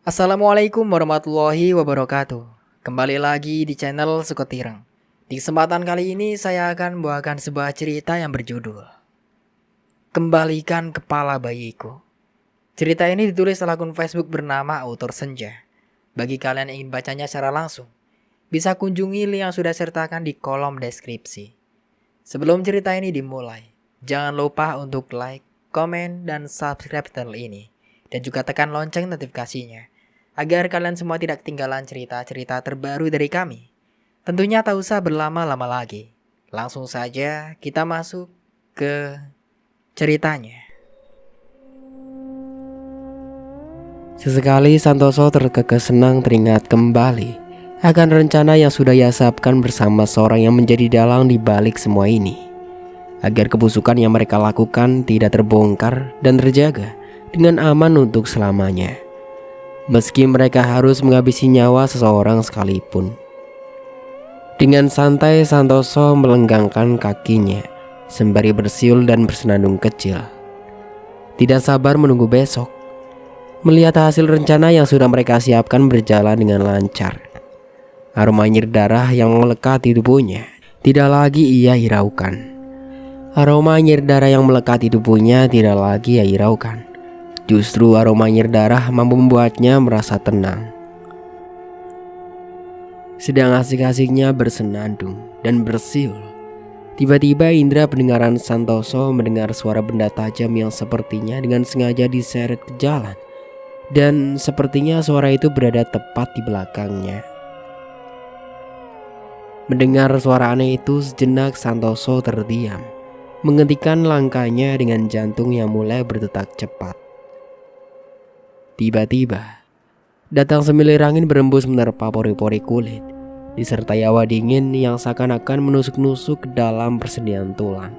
Assalamualaikum warahmatullahi wabarakatuh. Kembali lagi di channel Sukotireng. Di kesempatan kali ini saya akan membawakan sebuah cerita yang berjudul Kembalikan Kepala Bayiku. Cerita ini ditulis oleh akun Facebook bernama Autor Senja. Bagi kalian yang ingin bacanya secara langsung, bisa kunjungi link yang sudah sertakan di kolom deskripsi. Sebelum cerita ini dimulai, jangan lupa untuk like, komen, dan subscribe channel ini. Dan juga tekan lonceng notifikasinya, agar kalian semua tidak ketinggalan cerita-cerita terbaru dari kami. Tentunya tak usah berlama-lama lagi. Langsung saja kita masuk ke ceritanya. Sesekali Santoso terkekeh senang teringat kembali akan rencana yang sudah ia siapkan bersama seorang yang menjadi dalang di balik semua ini, agar kebusukan yang mereka lakukan tidak terbongkar dan terjaga dengan aman untuk selamanya, meski mereka harus menghabisi nyawa seseorang sekalipun. Dengan santai Santoso melenggangkan kakinya sembari bersiul dan bersenandung kecil, tidak sabar menunggu besok, melihat hasil rencana yang sudah mereka siapkan berjalan dengan lancar. Aroma nyir darah yang melekat di tubuhnya tidak lagi ia hiraukan. Aroma nyir darah yang melekat di tubuhnya tidak lagi ia hiraukan. Justru aroma nyir darah mampu membuatnya merasa tenang. Sedang asik-asiknya bersenandung dan bersiul, tiba-tiba indera pendengaran Santoso mendengar suara benda tajam yang sepertinya dengan sengaja diseret ke jalan. Dan sepertinya suara itu berada tepat di belakangnya. Mendengar suara aneh itu, sejenak Santoso terdiam, menghentikan langkahnya dengan jantung yang mulai berdetak cepat. Tiba-tiba datang semilir angin berembus menerpa pori-pori kulit, disertai hawa dingin yang seakan-akan menusuk-nusuk ke dalam persendian tulang,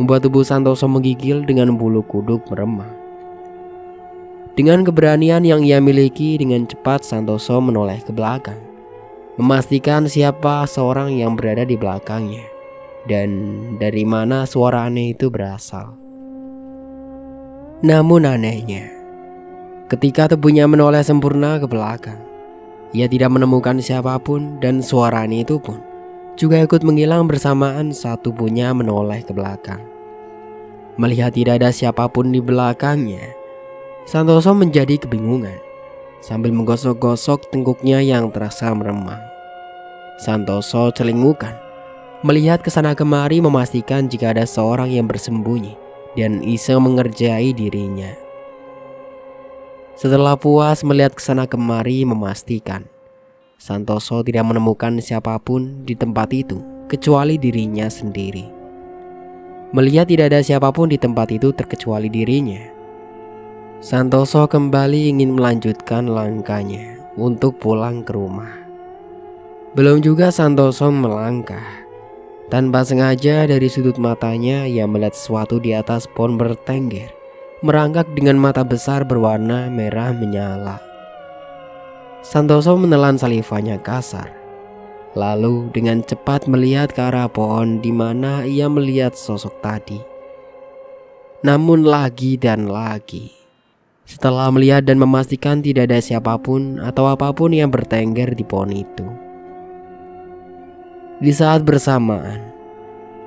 membuat tubuh Santoso menggigil dengan bulu kuduk meremang. Dengan keberanian yang ia miliki, dengan cepat Santoso menoleh ke belakang, memastikan siapa seorang yang berada di belakangnya dan dari mana suara aneh itu berasal. Namun anehnya, ketika tubuhnya menoleh sempurna ke belakang, ia tidak menemukan siapapun dan suara aneh itu pun juga ikut menghilang bersamaan saat tubuhnya menoleh ke belakang. Melihat tidak ada siapapun di belakangnya, Santoso menjadi kebingungan sambil menggosok-gosok tengkuknya yang terasa meremang. Santoso celingukan, melihat kesana kemari memastikan jika ada seorang yang bersembunyi dan iseng mengerjai dirinya. Setelah puas melihat kesana kemari memastikan, Santoso tidak menemukan siapapun di tempat itu kecuali dirinya sendiri. Melihat tidak ada siapapun di tempat itu terkecuali dirinya, Santoso kembali ingin melanjutkan langkahnya untuk pulang ke rumah. Belum juga Santoso melangkah, tanpa sengaja dari sudut matanya ia melihat sesuatu di atas pohon bertengger, merangkak dengan mata besar berwarna merah menyala. Santoso menelan salivanya kasar, lalu dengan cepat melihat ke arah pohon di mana ia melihat sosok tadi. Namun lagi dan lagi, setelah melihat dan memastikan tidak ada siapapun atau apapun yang bertengger di pohon itu, di saat bersamaan,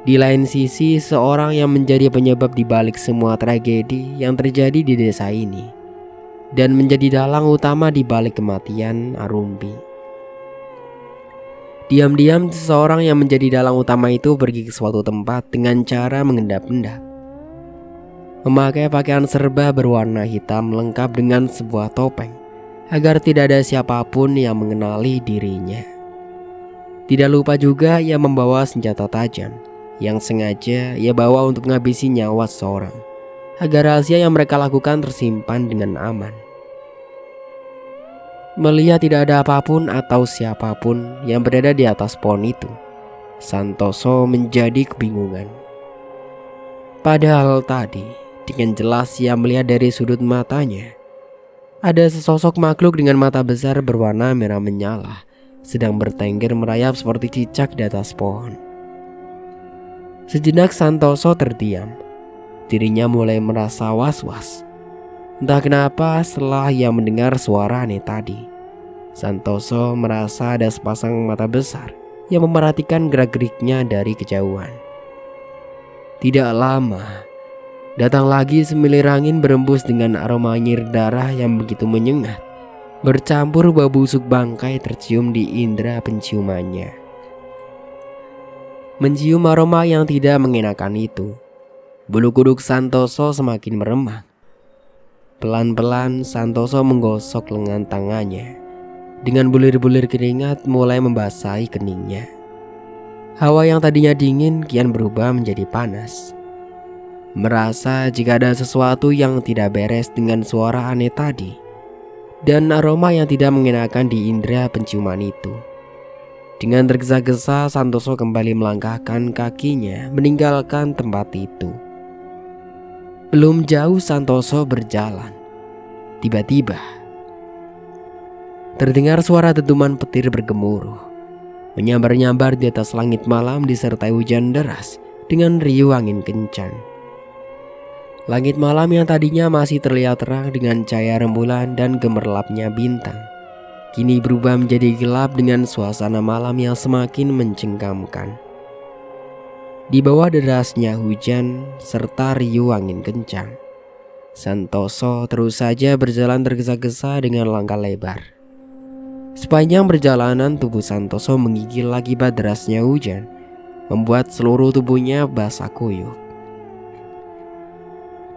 di lain sisi seorang yang menjadi penyebab di balik semua tragedi yang terjadi di desa ini dan menjadi dalang utama di balik kematian Arumbi. Diam-diam seseorang yang menjadi dalang utama itu pergi ke suatu tempat dengan cara mengendap-endap, memakai pakaian serba berwarna hitam lengkap dengan sebuah topeng agar tidak ada siapapun yang mengenali dirinya. Tidak lupa juga ia membawa senjata tajam yang sengaja ia bawa untuk menghabisi nyawa seseorang agar rahasia yang mereka lakukan tersimpan dengan aman. Melihat tidak ada apapun atau siapapun yang berada di atas pohon itu, Santoso menjadi kebingungan. Padahal tadi dengan jelas ia melihat dari sudut matanya ada sesosok makhluk dengan mata besar berwarna merah menyala sedang bertengger merayap seperti cicak di atas pohon. Sejenak Santoso terdiam. Dirinya mulai merasa was-was. Entah kenapa setelah ia mendengar suara aneh tadi, Santoso merasa ada sepasang mata besar yang memerhatikan gerak-geriknya dari kejauhan. Tidak lama, datang lagi semilir angin berembus dengan aroma anyir darah yang begitu menyengat, bercampur bau busuk bangkai tercium di indera penciumannya. Mencium aroma yang tidak mengenakan itu, bulu kuduk Santoso semakin meremang. Pelan-pelan Santoso menggosok lengan tangannya. Dengan bulir-bulir keringat mulai membasahi keningnya. Hawa yang tadinya dingin kian berubah menjadi panas. Merasa jika ada sesuatu yang tidak beres dengan suara aneh tadi dan aroma yang tidak mengenakan di indera penciuman itu. Dengan tergesa-gesa Santoso kembali melangkahkan kakinya meninggalkan tempat itu. Belum jauh Santoso berjalan, tiba-tiba terdengar suara dentuman petir bergemuruh, menyambar-nyambar di atas langit malam disertai hujan deras dengan riuh angin kencang. Langit malam yang tadinya masih terlihat terang dengan cahaya rembulan dan gemerlapnya bintang, kini berubah menjadi gelap dengan suasana malam yang semakin mencengkamkan. Di bawah derasnya hujan serta riuh angin kencang, Santoso terus saja berjalan tergesa-gesa dengan langkah lebar. Sepanjang perjalanan tubuh Santoso menggigil akibat derasnya hujan, membuat seluruh tubuhnya basah kuyup.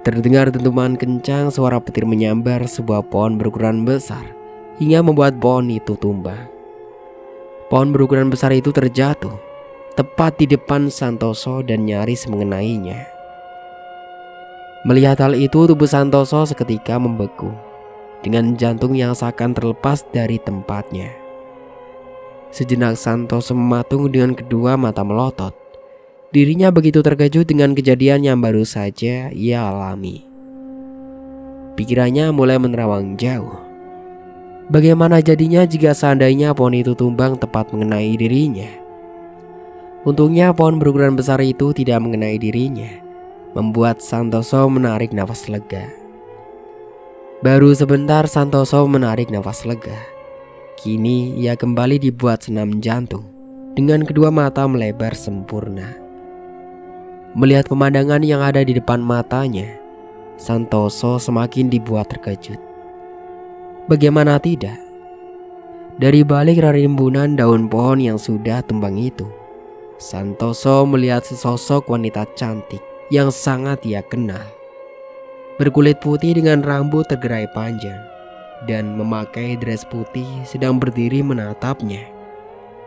Terdengar dentuman kencang, suara petir menyambar sebuah pohon berukuran besar hingga membuat pohon itu tumbang. Pohon berukuran besar itu terjatuh tepat di depan Santoso dan nyaris mengenainya. Melihat hal itu, tubuh Santoso seketika membeku dengan jantung yang seakan terlepas dari tempatnya. Sejenak Santoso mematung dengan kedua mata melotot. Dirinya begitu terkejut dengan kejadian yang baru saja ia alami. Pikirannya mulai menerawang jauh. Bagaimana jadinya jika seandainya pohon itu tumbang tepat mengenai dirinya? Untungnya pohon berukuran besar itu tidak mengenai dirinya, membuat Santoso menarik nafas lega. Baru sebentar Santoso menarik nafas lega. Kini ia kembali dibuat senam jantung dengan kedua mata melebar sempurna. Melihat pemandangan yang ada di depan matanya, Santoso semakin dibuat terkejut. Bagaimana tidak? Dari balik rimbunan daun pohon yang sudah tumbang itu, Santoso melihat sesosok wanita cantik yang sangat ia kenal. Berkulit putih dengan rambut tergerai panjang dan memakai dress putih sedang berdiri menatapnya,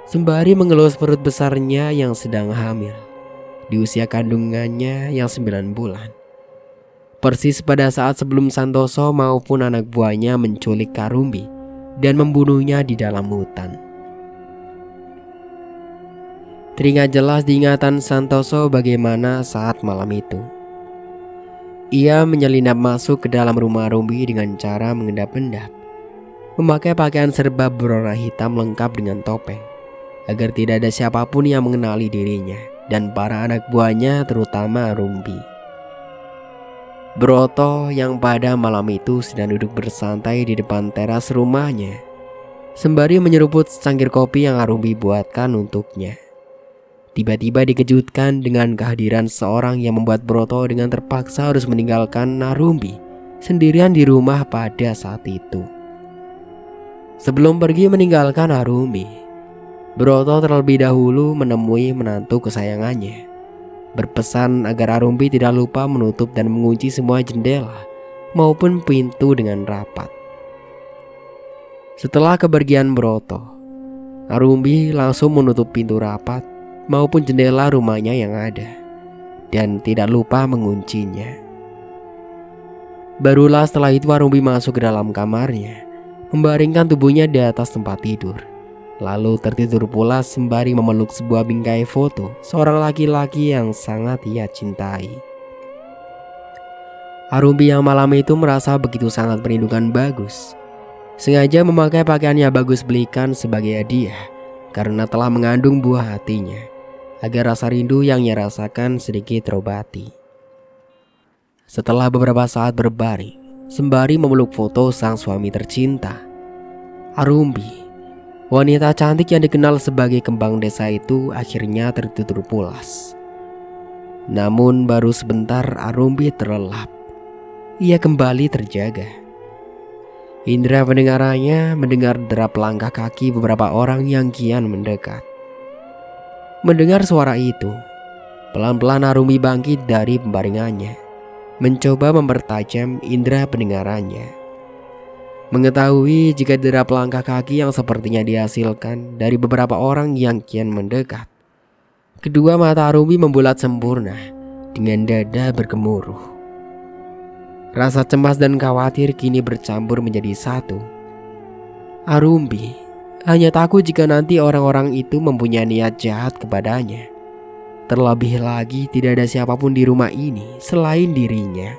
sembari mengelus perut besarnya yang sedang hamil di usia kandungannya yang 9 bulan. Persis pada saat sebelum Santoso maupun anak buahnya menculik Karumbi dan membunuhnya di dalam hutan. Teringat jelas di ingatan Santoso bagaimana saat malam itu ia menyelinap masuk ke dalam rumah Rumbi dengan cara mengendap-endap, memakai pakaian serba berwarna hitam lengkap dengan topeng, agar tidak ada siapapun yang mengenali dirinya dan para anak buahnya, terutama Rumbi. Broto yang pada malam itu sedang duduk bersantai di depan teras rumahnya, sembari menyeruput secangkir kopi yang Rumbi buatkan untuknya. Tiba-tiba dikejutkan dengan kehadiran seorang yang membuat Broto dengan terpaksa harus meninggalkan Narumbi sendirian di rumah pada saat itu. Sebelum pergi meninggalkan Narumbi, Broto terlebih dahulu menemui menantu kesayangannya, berpesan agar Arumbi tidak lupa menutup dan mengunci semua jendela maupun pintu dengan rapat. Setelah kepergian Broto, Arumbi langsung menutup pintu rapat maupun jendela rumahnya yang ada dan tidak lupa menguncinya. Barulah setelah itu Arumbi masuk ke dalam kamarnya, membaringkan tubuhnya di atas tempat tidur, lalu tertidur pula sembari memeluk sebuah bingkai foto seorang laki-laki yang sangat ia cintai. Arumbi yang malam itu merasa begitu sangat merindukan Bagus. Sengaja memakai pakaian yang Bagus belikan sebagai hadiah karena telah mengandung buah hatinya, agar rasa rindu yang ia rasakan sedikit terobati. Setelah beberapa saat berbaring, sembari memeluk foto sang suami tercinta. Arumbi, wanita cantik yang dikenal sebagai kembang desa itu akhirnya tertidur pulas. Namun baru sebentar Arumbi terlelap, ia kembali terjaga. Indra pendengarannya mendengar derap langkah kaki beberapa orang yang kian mendekat. Mendengar suara itu, pelan-pelan Arumbi bangkit dari pembaringannya, mencoba mempertajam indera pendengarannya. Mengetahui jika derap langkah kaki yang sepertinya dihasilkan dari beberapa orang yang kian mendekat, kedua mata Arumbi membulat sempurna dengan dada bergemuruh. Rasa cemas dan khawatir kini bercampur menjadi satu. Arumbi hanya takut jika nanti orang-orang itu mempunyai niat jahat kepadanya. Terlebih lagi tidak ada siapapun di rumah ini selain dirinya.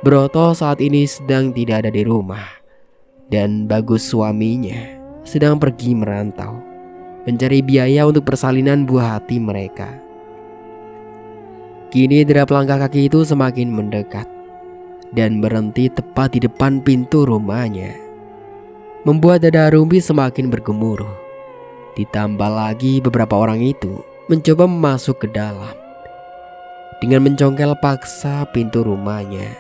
Broto saat ini sedang tidak ada di rumah, dan Bagus suaminya sedang pergi merantau mencari biaya untuk persalinan buah hati mereka. Kini derap langkah kaki itu semakin mendekat dan berhenti tepat di depan pintu rumahnya, membuat dada Arumbi semakin bergemuruh. Ditambah lagi beberapa orang itu mencoba masuk ke dalam dengan mencongkel paksa pintu rumahnya.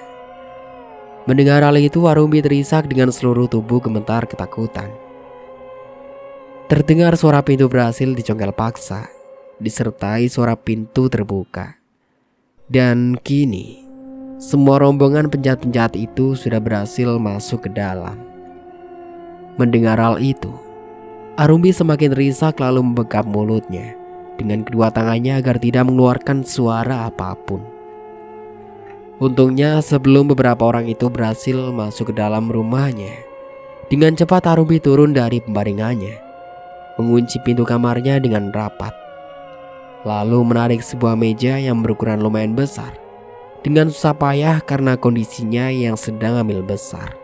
Mendengar hal itu, Arumbi terisak dengan seluruh tubuh gemetar ketakutan. Terdengar suara pintu berhasil dicongkel paksa, disertai suara pintu terbuka. Dan kini, semua rombongan penjahat-penjahat itu sudah berhasil masuk ke dalam. Mendengar hal itu, Arumbi semakin risak lalu membekap mulutnya dengan kedua tangannya agar tidak mengeluarkan suara apapun. Untungnya sebelum beberapa orang itu berhasil masuk ke dalam rumahnya, dengan cepat Arumbi turun dari pembaringannya, mengunci pintu kamarnya dengan rapat, lalu menarik sebuah meja yang berukuran lumayan besar dengan susah payah karena kondisinya yang sedang hamil besar.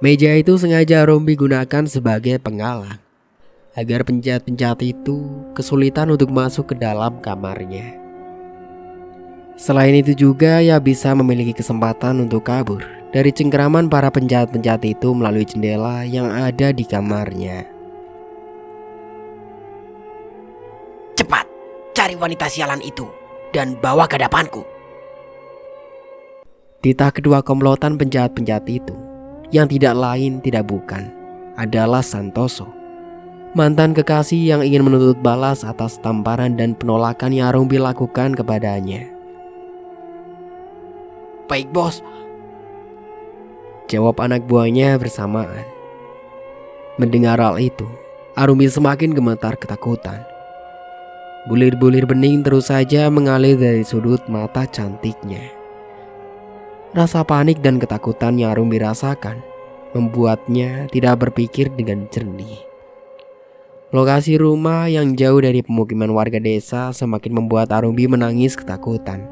Meja itu sengaja Arumbi gunakan sebagai penghalang agar penjahat-penjahat itu kesulitan untuk masuk ke dalam kamarnya. Selain itu juga ia bisa memiliki kesempatan untuk kabur dari cengkeraman para penjahat-penjahat itu melalui jendela yang ada di kamarnya. Cepat, cari wanita sialan itu dan bawa ke hadapanku. Titah kedua komplotan penjahat-penjahat itu, yang tidak lain tidak bukan adalah Santoso, mantan kekasih yang ingin menuntut balas atas tamparan dan penolakan yang Arumbi lakukan kepadanya. Baik bos, jawab anak buahnya bersamaan. Mendengar hal itu, Arumbi semakin gemetar ketakutan. Bulir-bulir bening terus saja mengalir dari sudut mata cantiknya. Rasa panik dan ketakutan yang Arumbi rasakan membuatnya tidak berpikir dengan jernih. Lokasi rumah yang jauh dari pemukiman warga desa semakin membuat Arumbi menangis ketakutan.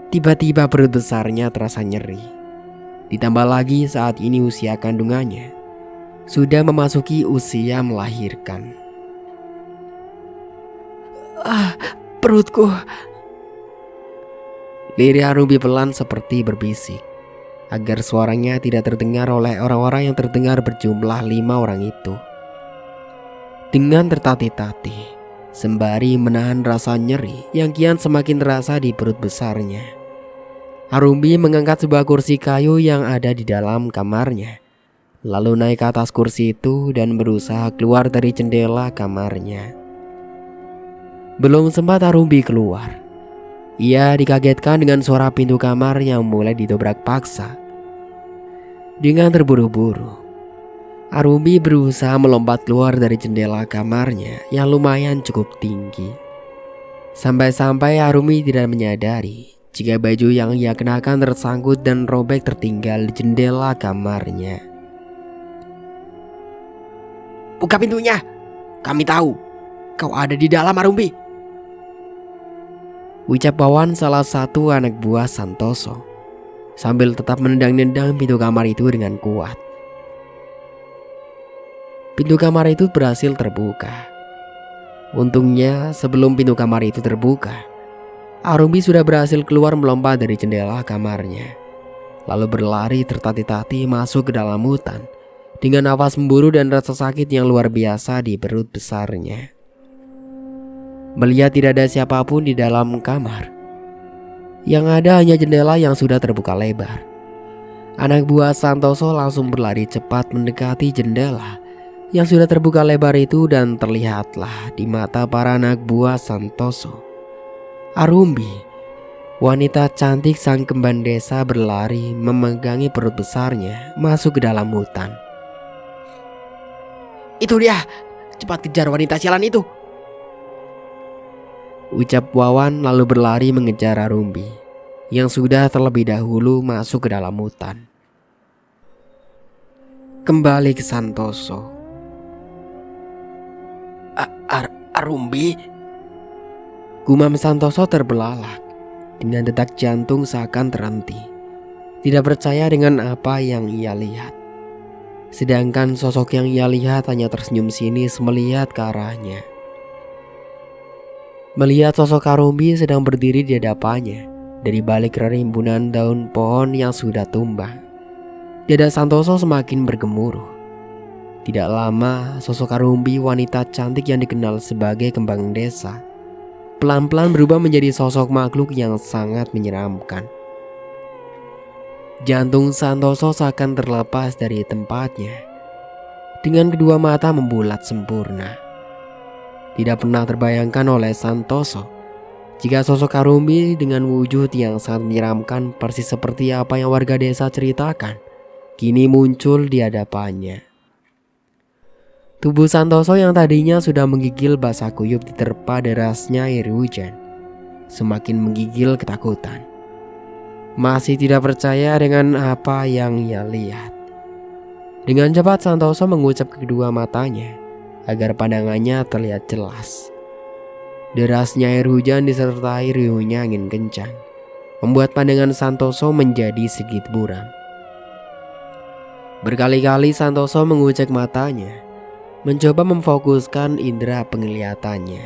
Tiba-tiba perut besarnya terasa nyeri. Ditambah lagi saat ini usia kandungannya sudah memasuki usia melahirkan. Perutku. Lirik Arumbi pelan seperti berbisik agar suaranya tidak terdengar oleh orang-orang yang terdengar berjumlah 5 orang itu. Dengan tertatih-tatih, sembari menahan rasa nyeri yang kian semakin terasa di perut besarnya, Arumbi mengangkat sebuah kursi kayu yang ada di dalam kamarnya, lalu naik ke atas kursi itu dan berusaha keluar dari jendela kamarnya. Belum sempat Arumbi keluar, ia dikagetkan dengan suara pintu kamar yang mulai didobrak paksa. Dengan terburu-buru, Arumbi berusaha melompat keluar dari jendela kamarnya yang lumayan cukup tinggi. Sampai-sampai Arumbi tidak menyadari jika baju yang ia kenakan tersangkut dan robek tertinggal di jendela kamarnya. Buka pintunya. Kami tahu kau ada di dalam, Arumbi. Ucap Wawan, salah satu anak buah Santoso, sambil tetap menendang-nendang pintu kamar itu dengan kuat. Pintu kamar itu berhasil terbuka. Untungnya sebelum pintu kamar itu terbuka, Arumbi sudah berhasil keluar melompat dari jendela kamarnya, lalu berlari tertati-tati masuk ke dalam hutan dengan nafas memburu dan rasa sakit yang luar biasa di perut besarnya. Melihat tidak ada siapapun di dalam kamar, yang ada hanya jendela yang sudah terbuka lebar, anak buah Santoso langsung berlari cepat mendekati jendela yang sudah terbuka lebar itu, dan terlihatlah di mata para anak buah Santoso Arumbi, wanita cantik sang kemban desa, berlari memegangi perut besarnya masuk ke dalam hutan. Itu dia, cepat kejar wanita sialan itu. Ucap Wawan lalu berlari mengejar Arumbi yang sudah terlebih dahulu masuk ke dalam hutan. Kembali ke Santoso. Arumbi, Gumam Santoso terbelalak dengan detak jantung seakan terhenti, tidak percaya dengan apa yang ia lihat. Sedangkan sosok yang ia lihat hanya tersenyum sinis melihat ke arahnya. Melihat sosok Arumbi sedang berdiri di hadapannya dari balik rimbunan daun pohon yang sudah tumbang, dada Santoso semakin bergemuruh. Tidak lama, sosok Arumbi, wanita cantik yang dikenal sebagai kembang desa, pelan-pelan berubah menjadi sosok makhluk yang sangat menyeramkan. Jantung Santoso seakan terlepas dari tempatnya. Dengan kedua mata membulat sempurna. Tidak pernah terbayangkan oleh Santoso jika sosok Arumbi dengan wujud yang sangat menyeramkan persis seperti apa yang warga desa ceritakan kini muncul di hadapannya. Tubuh Santoso yang tadinya sudah menggigil basah kuyup diterpa derasnya air hujan semakin menggigil ketakutan. Masih tidak percaya dengan apa yang ia lihat. Dengan cepat Santoso mengucap kedua matanya agar pandangannya terlihat jelas. Derasnya air hujan disertai riuhnya angin kencang membuat pandangan Santoso menjadi sedikit buram. Berkali-kali Santoso mengucek matanya, mencoba memfokuskan indera penglihatannya,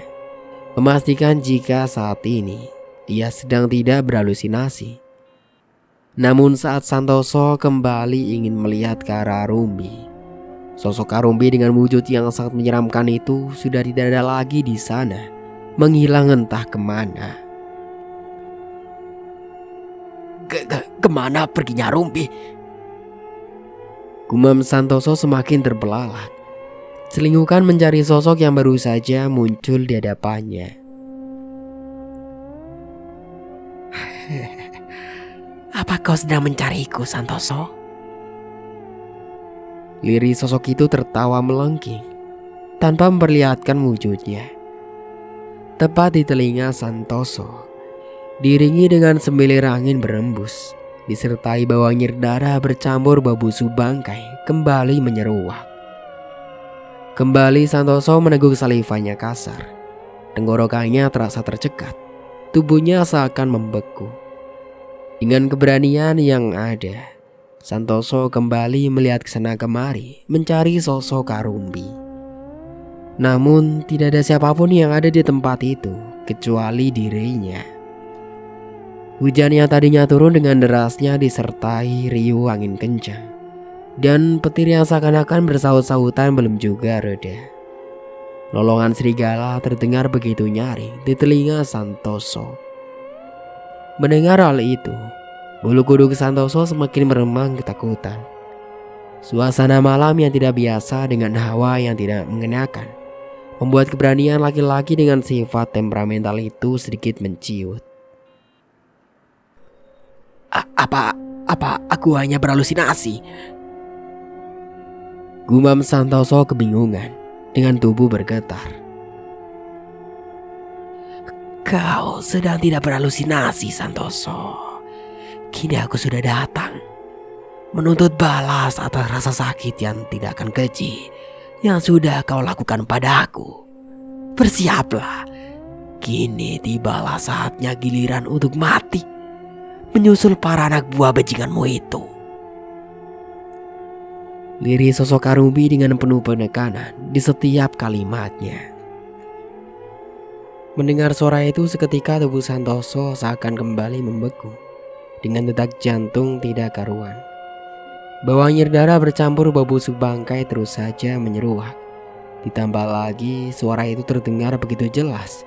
memastikan jika saat ini ia sedang tidak berhalusinasi. Namun saat Santoso kembali ingin melihat ke arah Arumbi, sosok Arumbi dengan wujud yang sangat menyeramkan itu sudah tidak ada lagi di sana, menghilang entah kemana. Kemana perginya Arumbi? Gumam Santoso semakin terbelalak, celingkukan mencari sosok yang baru saja muncul di hadapannya. Apa kau sedang mencariku, Santoso? Lirih sosok itu tertawa melengking tanpa memperlihatkan wujudnya. Tepat di telinga Santoso, diiringi dengan semilir angin berembus, disertai bau anyir darah bercampur bau busuk bangkai, kembali menyeruak. Kembali Santoso meneguk salivanya kasar. Tenggorokannya terasa tercekat, tubuhnya seakan membeku. Dengan keberanian yang ada, Santoso kembali melihat kesana kemari mencari sosok Arumbi. Namun tidak ada siapapun yang ada di tempat itu kecuali dirinya. Hujan yang tadinya turun dengan derasnya disertai riuh angin kencang, dan petir yang seakan-akan bersaut-sautan belum juga reda. Lolongan serigala terdengar begitu nyaring di telinga Santoso. Mendengar hal itu, bulu kuduk Santoso semakin meremang ketakutan. Suasana malam yang tidak biasa dengan hawa yang tidak mengenakan membuat keberanian laki-laki dengan sifat temperamental itu sedikit menciut. Apa aku hanya berhalusinasi? Gumam Santoso kebingungan dengan tubuh bergetar. Kau sedang tidak berhalusinasi, Santoso. Kini aku sudah datang menuntut balas atas rasa sakit yang tidak akan keji yang sudah kau lakukan padaku. Bersiaplah, kini tibalah saatnya giliran untuk mati, menyusul para anak buah bajinganmu itu. Lirih sosok Arumbi dengan penuh penekanan di setiap kalimatnya. Mendengar suara itu seketika tubuh Santoso seakan kembali membeku dengan detak jantung tidak karuan. Bau anyir darah bercampur bau busuk bangkai terus saja menyeruak. Ditambah lagi suara itu terdengar begitu jelas,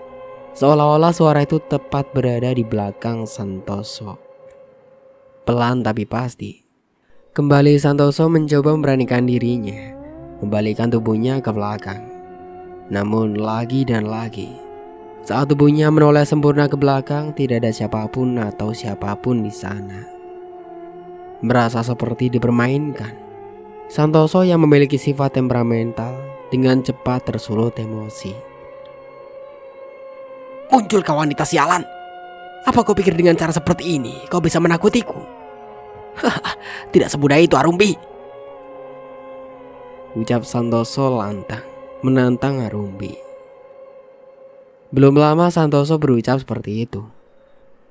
seolah-olah suara itu tepat berada di belakang Santoso. Pelan tapi pasti, kembali Santoso mencoba memberanikan dirinya, membalikkan tubuhnya ke belakang. Namun lagi dan lagi, saat tubuhnya menoleh sempurna ke belakang, tidak ada siapapun atau siapapun di sana. Merasa seperti dipermainkan, Santoso yang memiliki sifat temperamental dengan cepat tersulut emosi. Muncul kau wanita sialan. Apa kau pikir dengan cara seperti ini kau bisa menakutiku? Tidak semudah itu, Arumbi. Ucap Santoso lantang menantang Arumbi. Belum lama Santoso berucap seperti itu.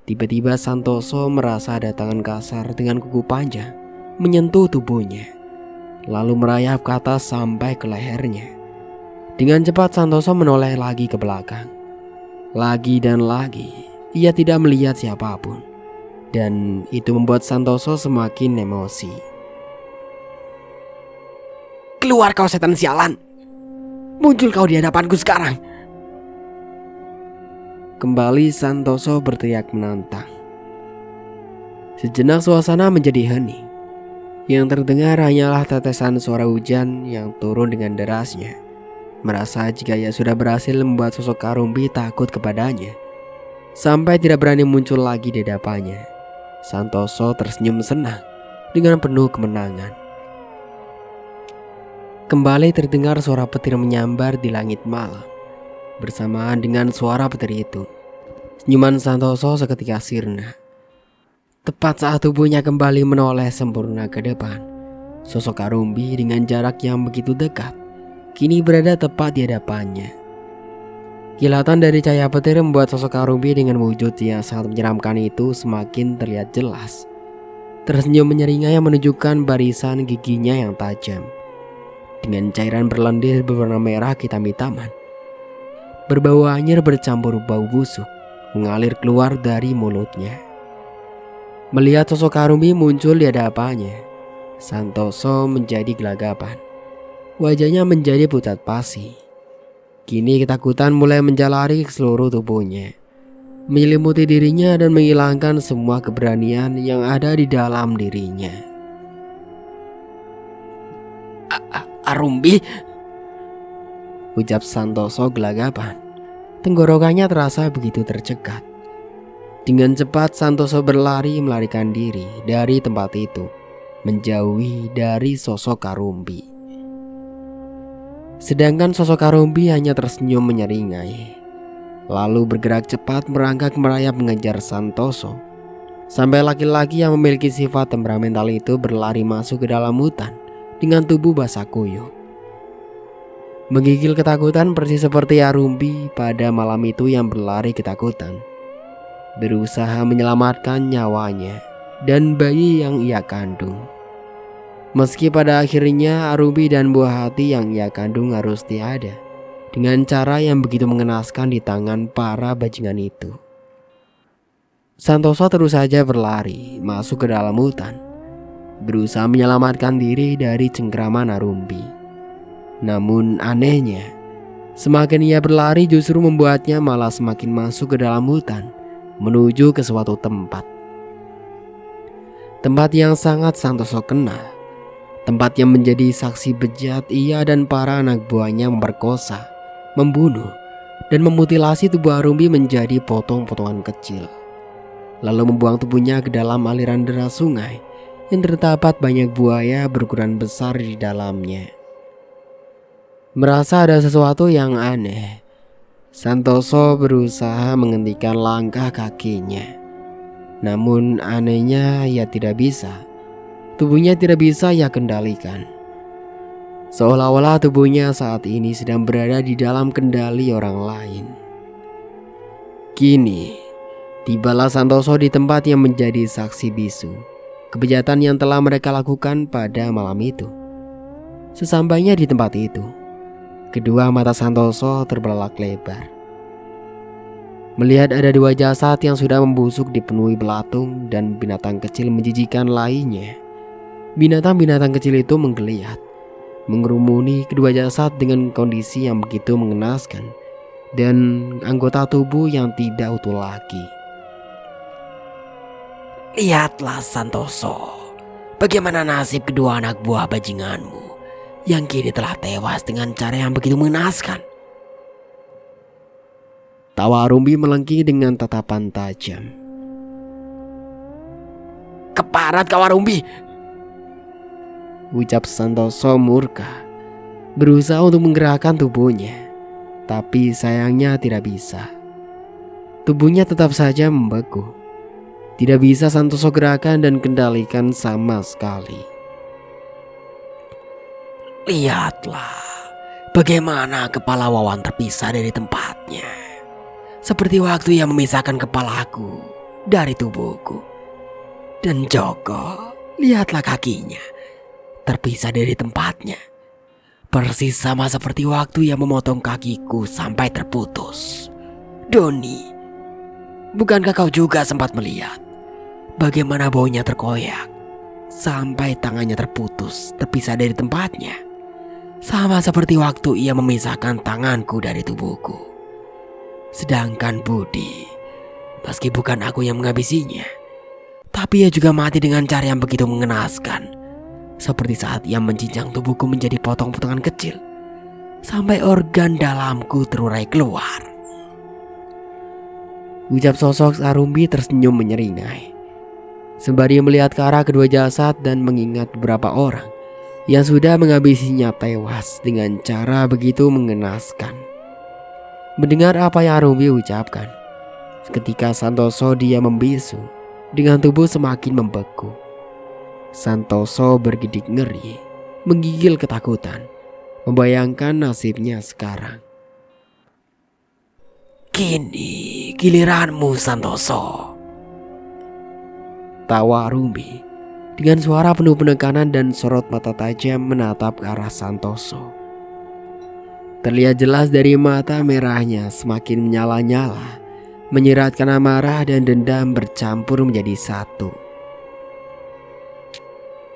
Tiba-tiba Santoso merasa ada tangan kasar dengan kuku panjang menyentuh tubuhnya, lalu merayap ke atas sampai ke lehernya. Dengan cepat Santoso menoleh lagi ke belakang. Lagi dan lagi ia tidak melihat siapapun, dan itu membuat Santoso semakin emosi. Keluar kau setan sialan. Muncul kau di hadapanku sekarang. Kembali Santoso berteriak menantang. Sejenak suasana menjadi hening. Yang terdengar hanyalah tetesan suara hujan yang turun dengan derasnya. Merasa jika ia sudah berhasil membuat sosok Arumbi takut kepadanya, sampai tidak berani muncul lagi di hadapannya, Santoso tersenyum senang dengan penuh kemenangan. Kembali terdengar suara petir menyambar di langit malam. Bersamaan dengan suara petir itu, senyuman Santoso seketika sirna. Tepat saat tubuhnya kembali menoleh sempurna ke depan, sosok Arumbi dengan jarak yang begitu dekat kini berada tepat di hadapannya. Kilatan dari cahaya petir membuat sosok Arumbi dengan wujud yang sangat menyeramkan itu semakin terlihat jelas. Tersenyum menyeringai yang menunjukkan barisan giginya yang tajam, dengan cairan berlendir berwarna merah hitam-hitaman. Berbau anyir bercampur bau busuk mengalir keluar dari mulutnya. Melihat sosok Arumbi muncul di hadapannya, Santoso menjadi gelagapan. Wajahnya menjadi pucat pasi. Kini ketakutan mulai menjalari ke seluruh tubuhnya, menyelimuti dirinya dan menghilangkan semua keberanian yang ada di dalam dirinya. Arumbi, ucap Santoso gelagapan. Tenggorokannya terasa begitu tercekat. Dengan cepat Santoso berlari melarikan diri dari tempat itu, menjauhi dari sosok Arumbi. Sedangkan sosok Arumbi hanya tersenyum menyeringai, lalu bergerak cepat merangkak merayap mengejar Santoso, sampai laki-laki yang memiliki sifat temperamental itu berlari masuk ke dalam hutan dengan tubuh basah kuyup. Menggigil ketakutan persis seperti Arumbi pada malam itu yang berlari ketakutan, berusaha menyelamatkan nyawanya dan bayi yang ia kandung. Meski pada akhirnya Arumbi dan buah hati yang ia kandung harus tiada, dengan cara yang begitu mengenaskan di tangan para bajingan itu. Santoso terus saja berlari masuk ke dalam hutan, berusaha menyelamatkan diri dari cengkraman Arumbi. Namun anehnya, semakin ia berlari justru membuatnya malah semakin masuk ke dalam hutan, menuju ke suatu tempat. Tempat yang sangat Santoso kenal. Tempat yang menjadi saksi bejat ia dan para anak buahnya memperkosa, membunuh, dan memutilasi tubuh Arumbi menjadi potong-potongan kecil. Lalu membuang tubuhnya ke dalam aliran deras sungai yang terdapat banyak buaya berukuran besar di dalamnya. Merasa ada sesuatu yang aneh, Santoso berusaha menghentikan langkah kakinya. Namun anehnya ia tidak bisa. Tubuhnya tidak bisa ia kendalikan. Seolah-olah tubuhnya saat ini sedang berada di dalam kendali orang lain. Kini, tibalah Santoso di tempat yang menjadi saksi bisu kebejatan yang telah mereka lakukan pada malam itu. Sesampainya di tempat itu, kedua mata Santoso terbelalak lebar. Melihat ada 2 jasad yang sudah membusuk dipenuhi belatung dan binatang kecil menjijikan lainnya. Binatang-binatang kecil itu menggeliat, mengerumuni kedua jasad dengan kondisi yang begitu mengenaskan dan anggota tubuh yang tidak utuh lagi. Lihatlah Santoso, bagaimana nasib kedua anak buah bajinganmu yang kini telah tewas dengan cara yang begitu mengenaskan. Tawa Arumbi melengking dengan tatapan tajam. Keparat kau Arumbi, Ucap Santoso murka, berusaha untuk menggerakkan tubuhnya, tapi sayangnya tidak bisa. Tubuhnya tetap saja membeku. Tidak bisa Santoso gerakan dan kendalikan sama sekali. lihatlah bagaimana kepala Wawan terpisah dari tempatnya. Seperti waktu yang memisahkan kepalaku dari tubuhku. Dan Joko, lihatlah kakinya terpisah dari tempatnya. Persis sama seperti waktu yang memotong kakiku sampai terputus. Doni, bukankah kau juga sempat melihat bagaimana baunya terkoyak sampai tangannya terputus terpisah dari tempatnya? Sama seperti waktu ia memisahkan tanganku dari tubuhku. Sedangkan Budi, meski bukan aku yang menghabisinya, tapi ia juga mati dengan cara yang begitu mengenaskan. Seperti saat ia mencincang tubuhku menjadi potong-potongan kecil, sampai organ dalamku terurai keluar. Ucap sosok Arumbi tersenyum menyeringai, sembari melihat ke arah kedua jasad dan mengingat beberapa orang yang sudah menghabisinya tewas dengan cara begitu mengenaskan. Mendengar apa yang Arumbi ucapkan, seketika Santoso dia membisu dengan tubuh semakin membeku. Santoso bergidik ngeri, menggigil ketakutan, membayangkan nasibnya sekarang. Kini giliranmu Santoso. Tawa Arumbi dengan suara penuh penekanan dan sorot mata tajam menatap ke arah Santoso. Terlihat jelas dari mata merahnya semakin menyala-nyala, menyeratkan amarah dan dendam bercampur menjadi satu.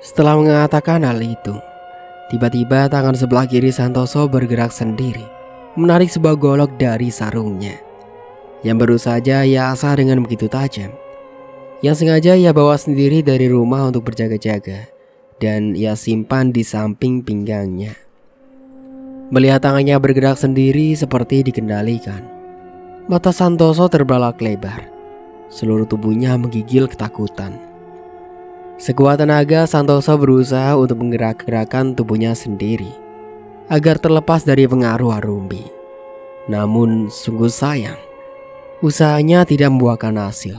Setelah mengatakan hal itu, tiba-tiba tangan sebelah kiri Santoso bergerak sendiri, menarik sebuah golok dari sarungnya, yang baru saja ia asah dengan begitu tajam, yang sengaja ia bawa sendiri dari rumah untuk berjaga-jaga, dan ia simpan di samping pinggangnya. Melihat tangannya bergerak sendiri seperti dikendalikan, mata Santoso terbelalak lebar, seluruh tubuhnya menggigil ketakutan. Sekuat tenaga Santoso berusaha untuk menggerak-gerakan tubuhnya sendiri agar terlepas dari pengaruh Arumbi. Namun sungguh sayang, usahanya tidak membuahkan hasil.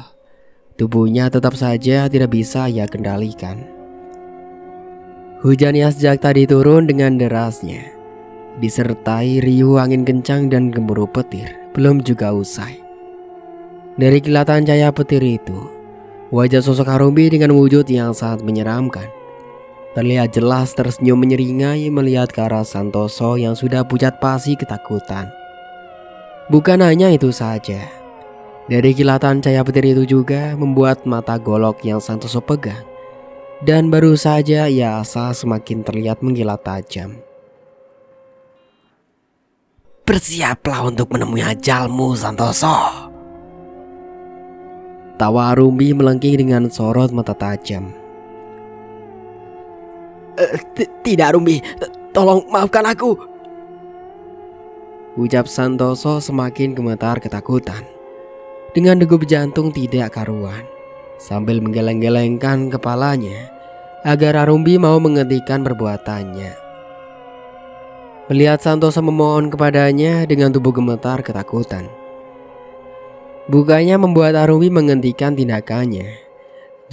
Tubuhnya tetap saja tidak bisa ia kendalikan. Hujan yang sejak tadi turun dengan derasnya, disertai riuh angin kencang dan gemuruh petir, belum juga usai. Dari kilatan cahaya petir itu, wajah sosok Arumbi dengan wujud yang sangat menyeramkan terlihat jelas tersenyum menyeringai melihat ke arah Santoso yang sudah pucat pasi ketakutan. Bukan hanya itu saja, dari kilatan cahaya petir itu juga membuat mata golok yang Santoso pegang dan baru saja ia asah semakin terlihat mengkilat tajam. Bersiaplah untuk menemui ajalmu Santoso. Tawa Arumbi melengking dengan sorot mata tajam. Tidak Arumbi, tolong maafkan aku. Ucap Santoso semakin gemetar ketakutan, dengan degup jantung tidak karuan, sambil menggeleng-gelengkan kepalanya agar Arumbi mau menghentikan perbuatannya. Melihat Santoso memohon kepadanya dengan tubuh gemetar ketakutan, bukannya membuat Arumbi menghentikan tindakannya.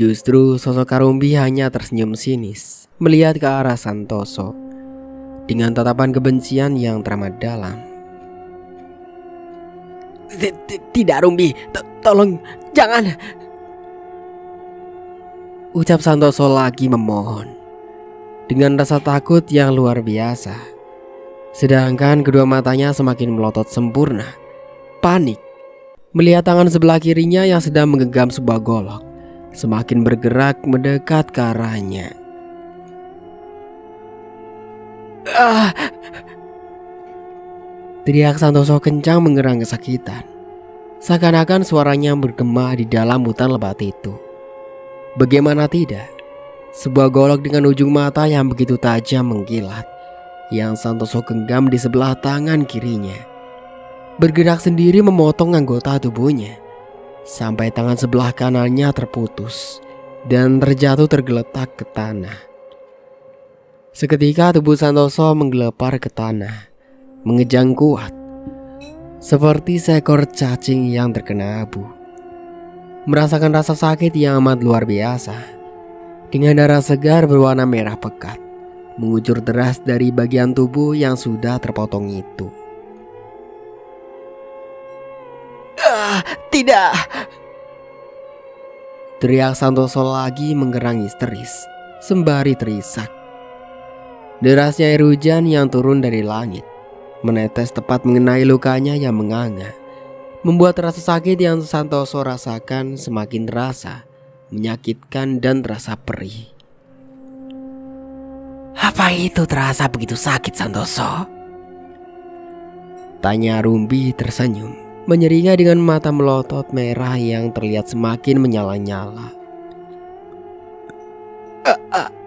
Justru sosok Arumbi hanya tersenyum sinis melihat ke arah Santoso dengan tatapan kebencian yang teramat dalam. Tidak Arumbi, tolong jangan. Ucap Santoso lagi memohon dengan rasa takut yang luar biasa. Sedangkan kedua matanya semakin melotot sempurna, panik, Melihat tangan sebelah kirinya yang sedang menggenggam sebuah golok semakin bergerak mendekat ke arahnya. Teriak Santoso kencang mengerang kesakitan. Seakan-akan suaranya bergema di dalam hutan lebat itu. Bagaimana tidak, sebuah golok dengan ujung mata yang begitu tajam mengkilat yang Santoso genggam di sebelah tangan kirinya bergerak sendiri memotong anggota tubuhnya sampai tangan sebelah kanannya terputus dan terjatuh tergeletak ke tanah. Seketika tubuh Santoso menggelepar ke tanah, mengejang kuat seperti seekor cacing yang terkena abu. Merasakan rasa sakit yang amat luar biasa, dengan darah segar berwarna merah pekat mengucur deras dari bagian tubuh yang sudah terpotong itu. Tidak. Teriak Santoso lagi menggerang histeris sembari terisak. Derasnya air hujan yang turun dari langit menetes tepat mengenai lukanya yang menganga, membuat rasa sakit yang Santoso rasakan semakin terasa menyakitkan dan terasa perih. Apa itu terasa begitu sakit, Santoso? Tanya Rumbi tersenyum, menyeringai dengan mata melotot merah yang terlihat semakin menyala-nyala.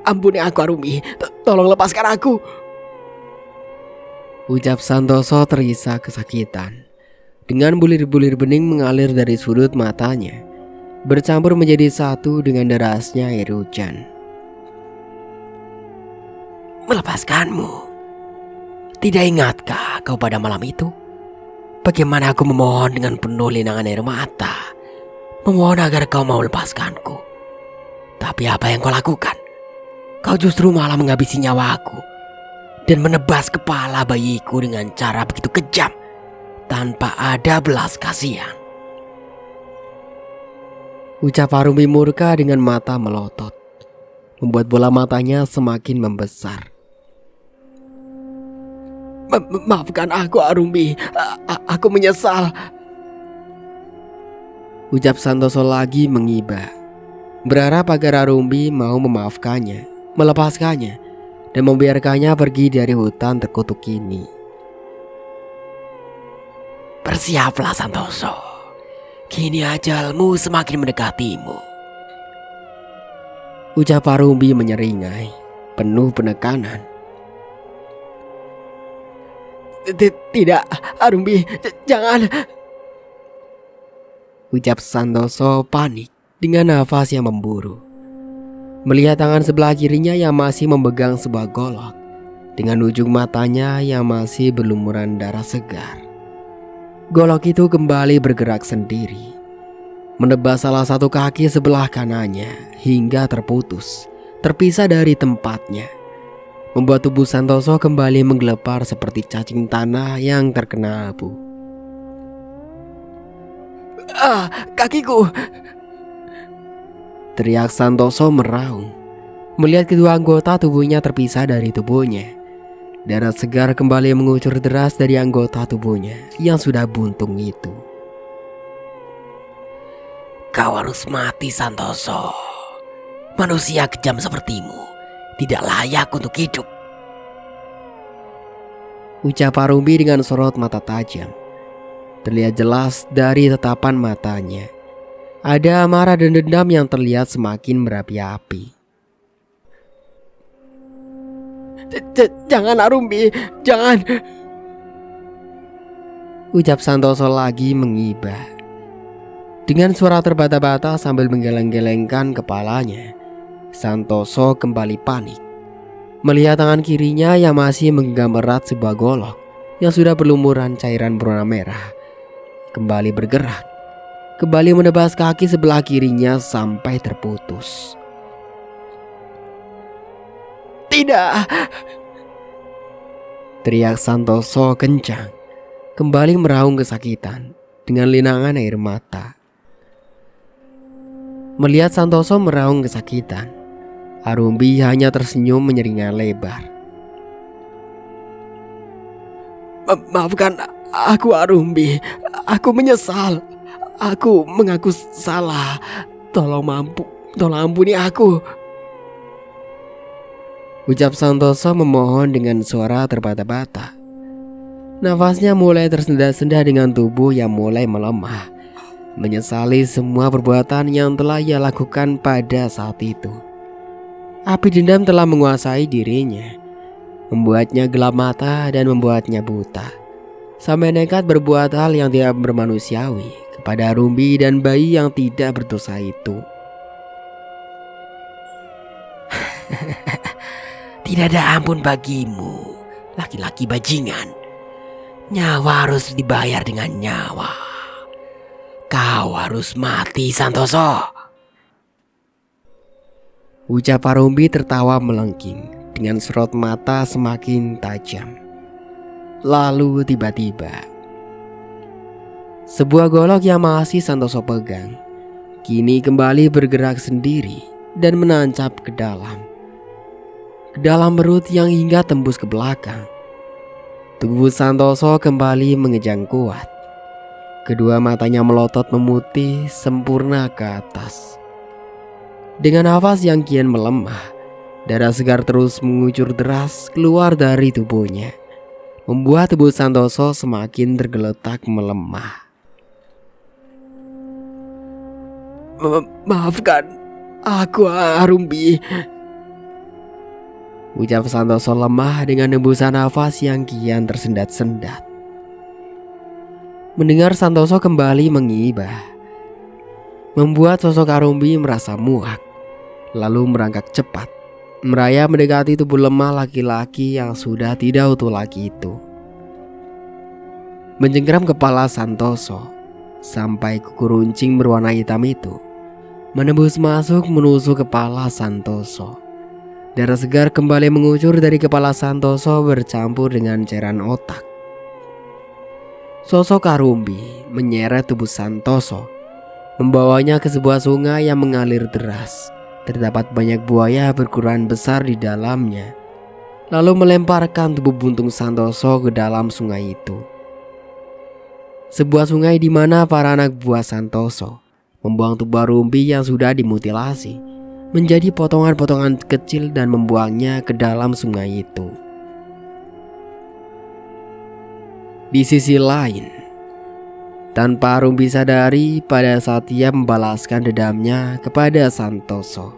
Ampuni aku, Arumi. Tolong lepaskan aku. Ucap Santoso terisak kesakitan. Dengan bulir-bulir bening mengalir dari sudut matanya, bercampur menjadi satu dengan derasnya air hujan. Melepaskanmu? Tidak ingatkah kau pada malam itu? Bagaimana aku memohon dengan penuh linangan air mata, memohon agar kau mau lepaskanku. Tapi apa yang kau lakukan? Kau justru malah menghabisi nyawaku dan menebas kepala bayiku dengan cara begitu kejam, tanpa ada belas kasihan. Ucap Arumi murka dengan mata melotot, membuat bola matanya semakin membesar. Maafkan aku, Arumi. Aku menyesal. Ucap Santoso lagi mengiba, berharap agar Arumi mau memaafkannya, melepaskannya, dan membiarkannya pergi dari hutan terkutuk ini. Bersiaplah, Santoso. Kini ajalmu semakin mendekatimu. Ucap Arumi menyeringai, penuh penekanan. Tidak, Arumi, jangan. Ucap Santoso panik dengan nafas yang memburu. Melihat tangan sebelah kirinya yang masih memegang sebuah golok, dengan ujung matanya yang masih berlumuran darah segar. Golok itu kembali bergerak sendiri, menebas salah satu kaki sebelah kanannya hingga terputus, terpisah dari tempatnya, membuat tubuh Santoso kembali menggelepar seperti cacing tanah yang terkena abu. Kakiku! Teriak Santoso meraung, melihat kedua anggota tubuhnya terpisah dari tubuhnya. Darah segar kembali mengucur deras dari anggota tubuhnya yang sudah buntung itu. Kau harus mati, Santoso. Manusia kejam sepertimu tidak layak untuk hidup. Ucap Arumi dengan sorot mata tajam. Terlihat jelas dari tatapan matanya, ada amarah dan dendam yang terlihat semakin berapi-api. Jangan, Arumi, jangan. Ucap Santoso lagi mengiba. Dengan suara terbata-bata sambil menggeleng-gelengkan kepalanya, Santoso kembali panik. Melihat tangan kirinya yang masih menggenggam erat sebuah golok yang sudah berlumuran cairan berwarna merah, kembali bergerak, kembali menebas kaki sebelah kirinya sampai terputus. Tidak! Teriak Santoso kencang, kembali meraung kesakitan dengan linangan air mata. Melihat Santoso meraung kesakitan, Arumi hanya tersenyum menyeringai lebar. Maafkan aku, Arumi. Aku menyesal. Aku mengaku salah. Tolong ampuni aku. Ucap Santoso memohon dengan suara terbata-bata. Nafasnya mulai tersendat-sendat dengan tubuh yang mulai melemah, menyesali semua perbuatan yang telah ia lakukan pada saat itu. Api dendam telah menguasai dirinya, membuatnya gelap mata dan membuatnya buta, sampai nekat berbuat hal yang tidak bermanusiawi kepada Rumbi dan bayi yang tidak berdosa itu. Tidak ada ampun bagimu, laki-laki bajingan. Nyawa harus dibayar dengan nyawa. Kau harus mati, Santoso. Ucap Rumbi tertawa melengking dengan sorot mata semakin tajam. Lalu tiba-tiba sebuah golok yang masih Santoso pegang kini kembali bergerak sendiri dan menancap ke dalam perut yang hingga tembus ke belakang. Tubuh Santoso kembali mengejang kuat. Kedua matanya melotot memutih sempurna ke atas. Dengan nafas yang kian melemah, darah segar terus mengucur deras keluar dari tubuhnya, membuat tubuh Santoso semakin tergeletak melemah. Maafkan aku, Rumbi. Ucap Santoso lemah dengan hembusan nafas yang kian tersendat-sendat. Mendengar Santoso kembali mengibah, membuat sosok Rumbi merasa muak, lalu merangkak cepat, merayap mendekati tubuh lemah laki-laki yang sudah tidak utuh lagi itu. Mencengkeram kepala Santoso sampai kuku runcing berwarna hitam itu menembus masuk menusuk kepala Santoso. Darah segar kembali mengucur dari kepala Santoso bercampur dengan cairan otak. Sosok Rumbi menyeret tubuh Santoso, membawanya ke sebuah sungai yang mengalir deras. Terdapat banyak buaya berukuran besar di dalamnya, lalu melemparkan tubuh buntung Santoso ke dalam sungai itu. Sebuah sungai di mana para anak buah Santoso membuang tubuh Rumbi yang sudah dimutilasi menjadi potongan-potongan kecil dan membuangnya ke dalam sungai itu. Di sisi lain, tanpa Rumbi sadari pada saat ia membalaskan dendamnya kepada Santoso,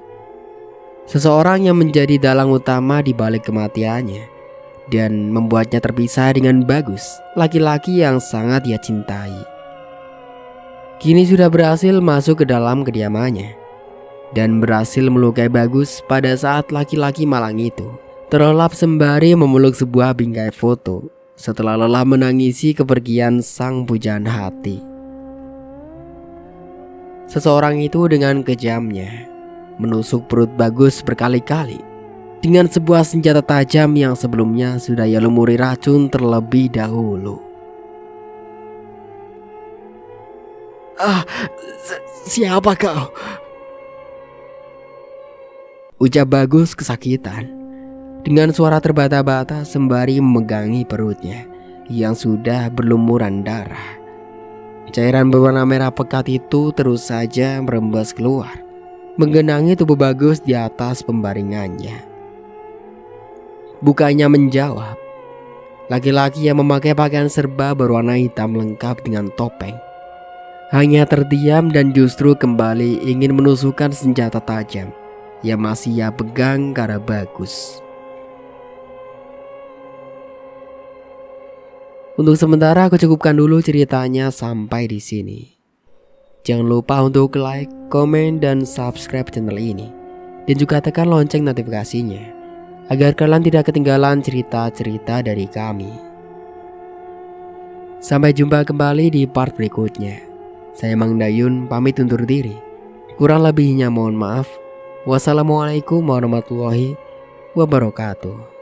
seseorang yang menjadi dalang utama di balik kematiannya dan membuatnya terpisah dengan Bagus, laki-laki yang sangat ia cintai, kini sudah berhasil masuk ke dalam kediamannya dan berhasil melukai Bagus pada saat laki-laki malang itu terlelap sembari memeluk sebuah bingkai foto setelah lelah menangisi kepergian sang pujaan hati. Seseorang itu dengan kejamnya menusuk perut Bagus berkali-kali dengan sebuah senjata tajam yang sebelumnya sudah ia lumuri racun terlebih dahulu. Siapa kau? Ucap Bagus kesakitan dengan suara terbata-bata sembari memegangi perutnya yang sudah berlumuran darah. Cairan berwarna merah pekat itu terus saja merembes keluar, menggenangi tubuh Bagus di atas pembaringannya. Bukannya menjawab, laki-laki yang memakai pakaian serba berwarna hitam lengkap dengan topeng hanya terdiam dan justru kembali ingin menusukkan senjata tajam yang masih ia pegang ke arah Bagus. Untuk sementara aku cukupkan dulu ceritanya sampai di sini. Jangan lupa untuk like, komen, dan subscribe channel ini, dan juga tekan lonceng notifikasinya agar kalian tidak ketinggalan cerita-cerita dari kami. Sampai jumpa kembali di part berikutnya. Saya Mang Dayun pamit undur diri. Kurang lebihnya mohon maaf. Wassalamualaikum warahmatullahi wabarakatuh.